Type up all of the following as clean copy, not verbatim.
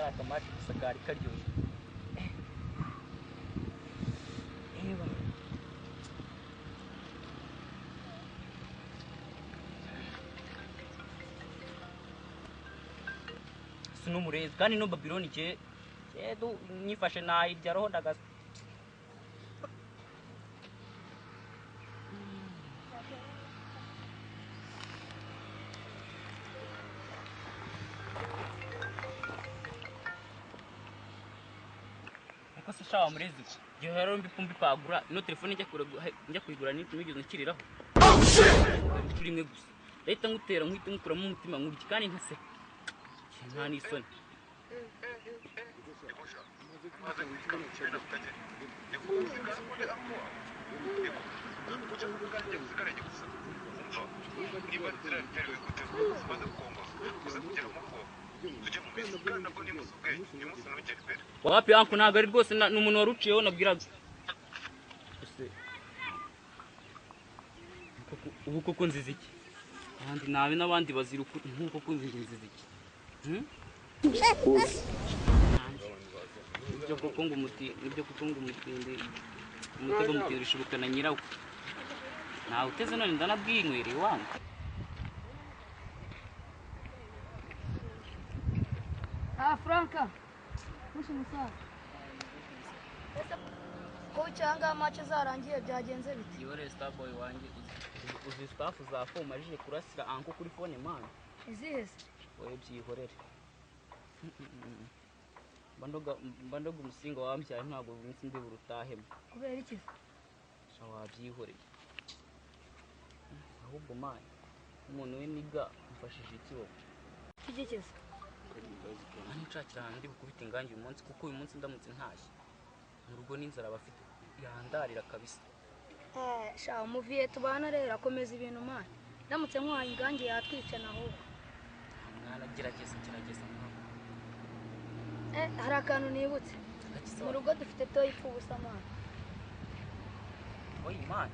kariya kamashi gusa kari karyoshye. Reba sino murezi kandi no Babylon cyedu nyifashe nayirya roho ndagasa. Uko se shawa murezi gihe rero mbipumbi pagura ino telefone njya kuyigura nigeze nkiriraho. Turi imwe gusa leta ngutera nkite ngukuramo umutima nkuriki kandi ntase nta n'isoni. Wapi anko ntago ari rwose n'umuntu waruciyeho nabwiraga. Ubu koko nziza iki kandi nabe n'abandi bazira nkuko kunziza iki nibyo koko ngo umutinde umutego mutirisha ubukana nyirawo nawe uteze none ndanabwinywereye wangu. Franka mushi musaza ko cyanga match zarangiye byagenze biti? Yore starboy wanjye uzi staff za forma aje kurasira anko kuri phone man izihese oye byihorere bandoga umusinga wambyaye ntago winsi ndi burutahema kubera iki shawa byihoreye ahubwo man umuntu we niga mfashije iki wowe kigekeza ani nshakira ndi bukubita ingangi uyu munsi kuko uyu munsi ndamutse ntashye mu rugo n'inzara bafite yandarira kabisa. Sha muviye tubana rero akomeza ibintu man ndamutse nkwaye ingangi yatwica naho mwana gerageza mwana. Hari akantu nibutse mu rugo dufite toyi ifubusa man. Oyi man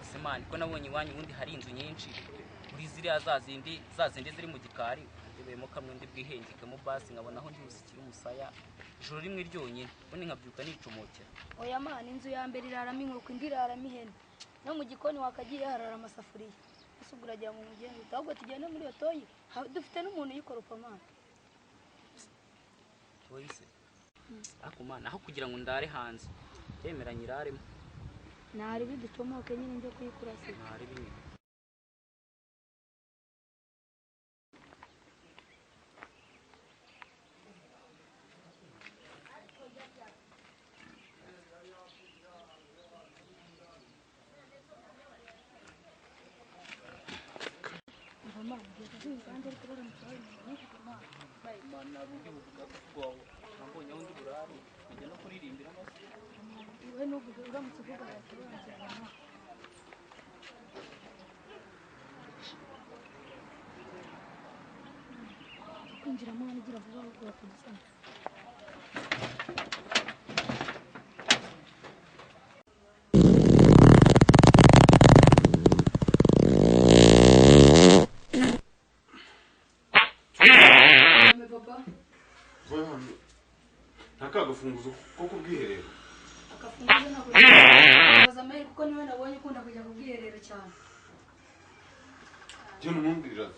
se man ko nabonye iwanyu ubundi hari inzu nyinshi muri ziriya zazindi ziri mu gikari ndebemo kamwe ndi bwihengekemo basi nkabonaho ndi usikira umusaya ijoro rimwe ryonyine bone nkabyuka nicomokera. Oya man inzu ya mbere iraramo inkoko indi iraramo ihene no mu gikoni wakagiye harara amasafuriya usuguragira mu mugenzi ahubwo tugende muri iyo toyi dufite n'umuntu yikoropa man. Wese ako man aho kugira ngo ndare hanze yemera nyiraremo nari biducomoke nyine nje kuyikurase nari binye. kwinjiramo nigira vuba vuba kudusana. Nakagufunguzo koko bwiherero. Akafunguzo nako. Bazamaye kuko niwe nabonye ukunda kujya kubwiherero cyane. Je numwumvira.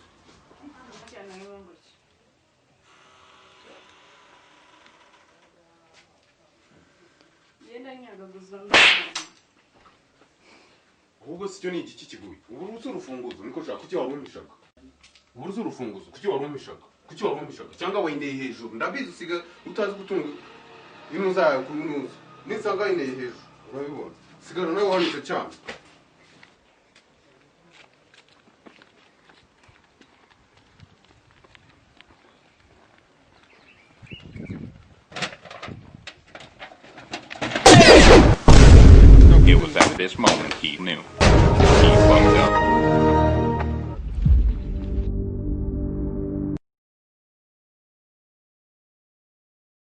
Cyane n'ubwo. Yenda nyagaguza. Ahubwo sicyo ni iki kiguye. Uburuzi urufunguzo niko shaka kuki warumishaka. Uburuzi urufunguzo kuki warumishaka. Kuki warumishaka cyangwa wayindeye hejuru ndabizi usiga utazi gutunga inuza yawe kunuza nisanga yindeye hejuru urabibona sigara nawe wanitse cyane. It was at this moment he knew. He